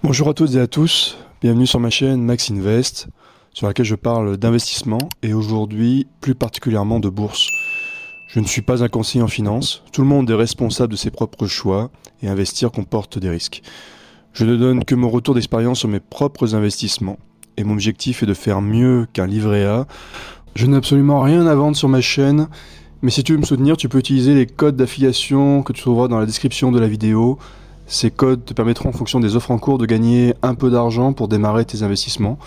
Bonjour à toutes et à tous, bienvenue sur ma chaîne Max Invest, sur laquelle je parle d'investissement et aujourd'hui plus particulièrement de bourse. Je ne suis pas un conseiller en finance, tout le monde est responsable de ses propres choix et investir comporte des risques. Je ne donne que mon retour d'expérience sur mes propres investissements et mon objectif est de faire mieux qu'un livret A. Je n'ai absolument rien à vendre sur ma chaîne, mais si tu veux me soutenir, tu peux utiliser les codes d'affiliation que tu trouveras dans la description de la vidéo. Ces codes te permettront en fonction des offres en cours de gagner un peu d'argent pour démarrer tes investissements.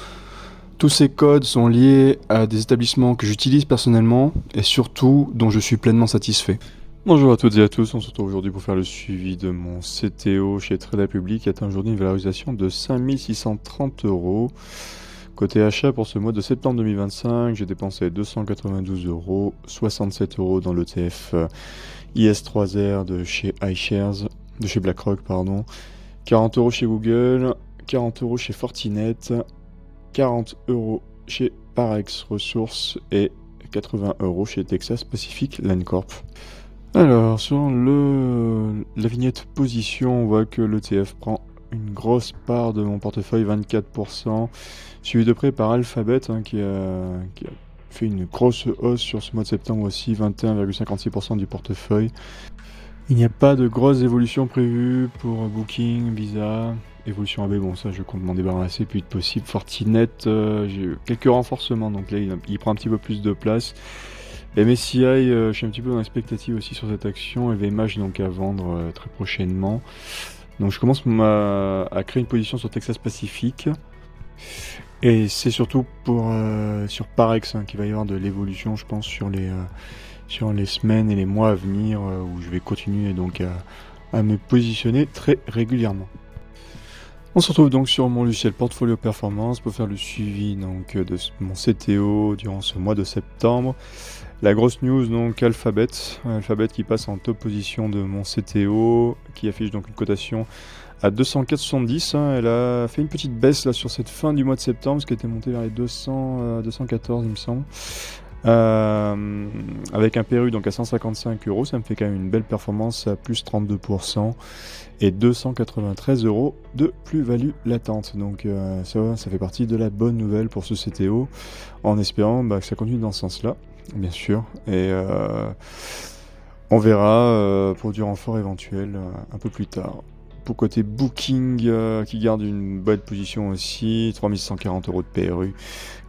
Tous ces codes sont liés à des établissements que j'utilise personnellement et surtout dont je suis pleinement satisfait. Bonjour à toutes et à tous, on se retrouve aujourd'hui pour faire le suivi de mon CTO chez Trade Republic qui atteint aujourd'hui une valorisation de 5630 €. Côté achat pour ce mois de septembre 2025, j'ai dépensé 292 €, 67 € dans l'ETF IS3R de chez iShares, de chez BlackRock, 40 € chez Google, 40 € chez Fortinet, 40 € chez Parex Ressources et 80 € chez Texas Pacific Land Corp. Alors, sur la vignette position, on voit que l'ETF prend une grosse part de mon portefeuille, 24%, suivi de près par Alphabet, qui a fait une grosse hausse sur ce mois de septembre aussi, 21,56% du portefeuille. Il n'y a pas de grosses évolutions prévues pour Booking, Visa, évolution AB, bon ça je compte m'en débarrasser le plus vite possible. Fortinet, j'ai eu quelques renforcements, donc là il prend un petit peu plus de place. MSCI, je suis un petit peu dans l'expectative aussi sur cette action, et VMH donc à vendre très prochainement. Donc je commence à créer une position sur Texas Pacific. Et c'est surtout sur Parex qu'il va y avoir de l'évolution, je pense, sur les semaines et les mois à venir, où je vais continuer donc à me positionner très régulièrement. On se retrouve donc sur mon logiciel Portfolio Performance pour faire le suivi donc de mon CTO durant ce mois de septembre. La grosse news donc Alphabet qui passe en top position de mon CTO, qui affiche donc une cotation à 204,70. Elle a fait une petite baisse là sur cette fin du mois de septembre, ce qui était monté vers les 214 il me semble. Avec un PRU donc à 155 €, ça me fait quand même une belle performance à plus 32% et 293 € de plus-value latente. Donc ça fait partie de la bonne nouvelle pour ce CTO, en espérant que ça continue dans ce sens-là, bien sûr. Et on verra pour du renfort éventuel un peu plus tard. Pour côté Booking, qui garde une bonne position aussi, 3140 € de PRU,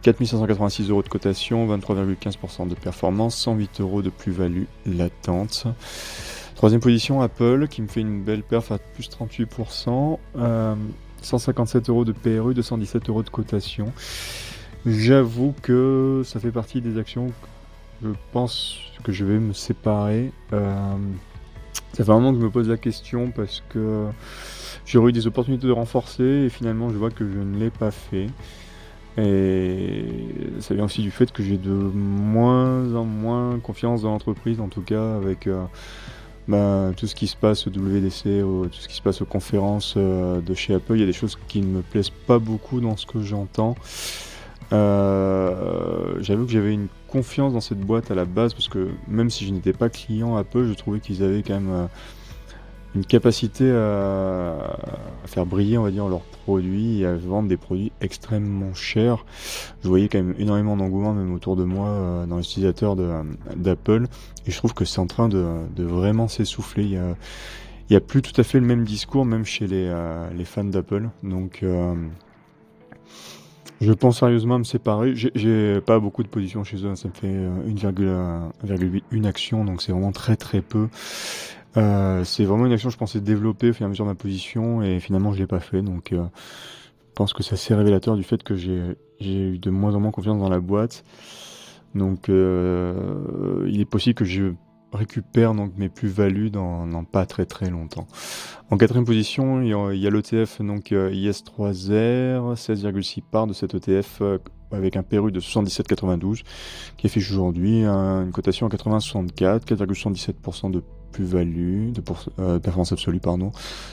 4586 € de cotation, 23,15% de performance, 108 € de plus-value latente. Troisième position, Apple, qui me fait une belle perf à plus 38%, 157 € de PRU, 217 € de cotation. J'avoue que ça fait partie des actions que je pense que je vais me séparer. Ça fait vraiment que je me pose la question parce que j'aurais eu des opportunités de renforcer et finalement je vois que je ne l'ai pas fait. Et ça vient aussi du fait que j'ai de moins en moins confiance dans l'entreprise, en tout cas avec tout ce qui se passe au WDC, tout ce qui se passe aux conférences de chez Apple. Il y a des choses qui ne me plaisent pas beaucoup dans ce que j'entends. J'avoue que j'avais une confiance dans cette boîte à la base parce que même si je n'étais pas client Apple, je trouvais qu'ils avaient quand même une capacité à faire briller, on va dire, leurs produits et à vendre des produits extrêmement chers. Je voyais quand même énormément d'engouement même autour de moi dans les utilisateurs d'Apple, et je trouve que c'est en train de vraiment s'essouffler. Il y a plus tout à fait le même discours même chez les fans d'Apple, donc je pense sérieusement à me séparer. J'ai pas beaucoup de positions chez eux, ça me fait 1,8 actions, donc c'est vraiment très très peu. C'est vraiment une action que je pensais développer au fur et à mesure de ma position, et finalement je l'ai pas fait, donc je pense que c'est assez révélateur du fait que j'ai eu de moins en moins confiance dans la boîte. Donc il est possible que je récupère donc mes plus-values dans pas très très longtemps. En quatrième position, il y a l'ETF donc IS3R, 16,6 parts de cet ETF avec un PRU de 77,92 qui affiche aujourd'hui une cotation à 80,64, 4,77% de plus-value, de performance absolue,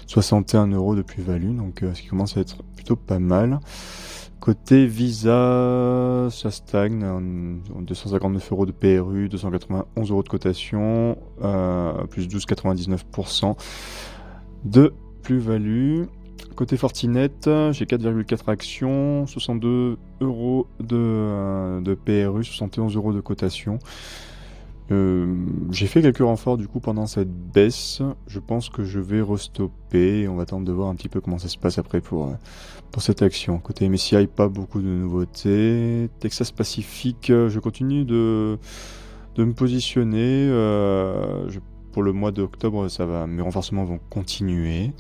61 € de plus-value, donc ce qui commence à être plutôt pas mal. Côté Visa, ça stagne, 259 € de PRU, 291 € de cotation, plus 12,99% de plus-value. Côté Fortinet, j'ai 4,4 actions, 62 euros de PRU, 71 euros de cotation. J'ai fait quelques renforts du coup pendant cette baisse. Je pense que je vais restopper. On va attendre de voir un petit peu comment ça se passe après pour cette action. Côté MSCI, pas beaucoup de nouveautés. Texas Pacific, je continue de me positionner. Pour le mois d'octobre, ça va, mes renforcements vont continuer.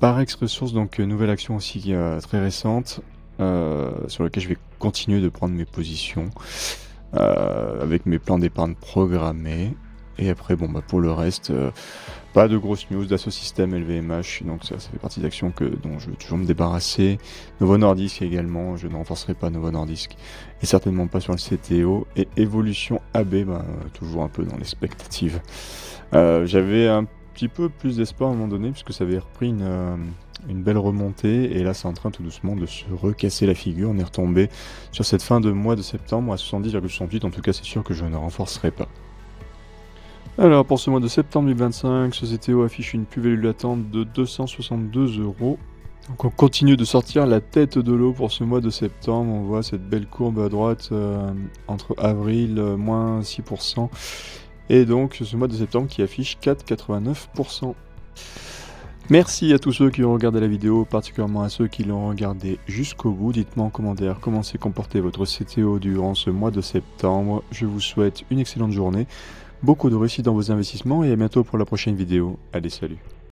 Parex Resources, donc nouvelle action aussi très récente, sur laquelle je vais continuer de prendre mes positions. Avec mes plans d'épargne programmés. Et après, bon, pour le reste, pas de grosses news. Dassault Systèmes, LVMH, donc ça fait partie d'actions dont je veux toujours me débarrasser. Novo Nordisk également, je ne renforcerai pas Novo Nordisk. Et certainement pas sur le CTO. Et Evolution AB, toujours un peu dans l'expectative. J'avais un petit peu plus d'espoir à un moment donné, puisque ça avait repris une belle remontée, et là c'est en train tout doucement de se recasser la figure. On est retombé sur cette fin de mois de septembre à 70,68, en tout cas c'est sûr que je ne renforcerai pas. Alors pour ce mois de septembre 2025, ce CTO affiche une plus-value latente de 262 euros. Donc on continue de sortir la tête de l'eau pour ce mois de septembre. On voit cette belle courbe à droite entre avril, moins 6%, et donc ce mois de septembre qui affiche 4,89%. Merci à tous ceux qui ont regardé la vidéo, particulièrement à ceux qui l'ont regardé jusqu'au bout. Dites-moi en commentaire comment s'est comporté votre CTO durant ce mois de septembre. Je vous souhaite une excellente journée, beaucoup de réussite dans vos investissements et à bientôt pour la prochaine vidéo. Allez, salut!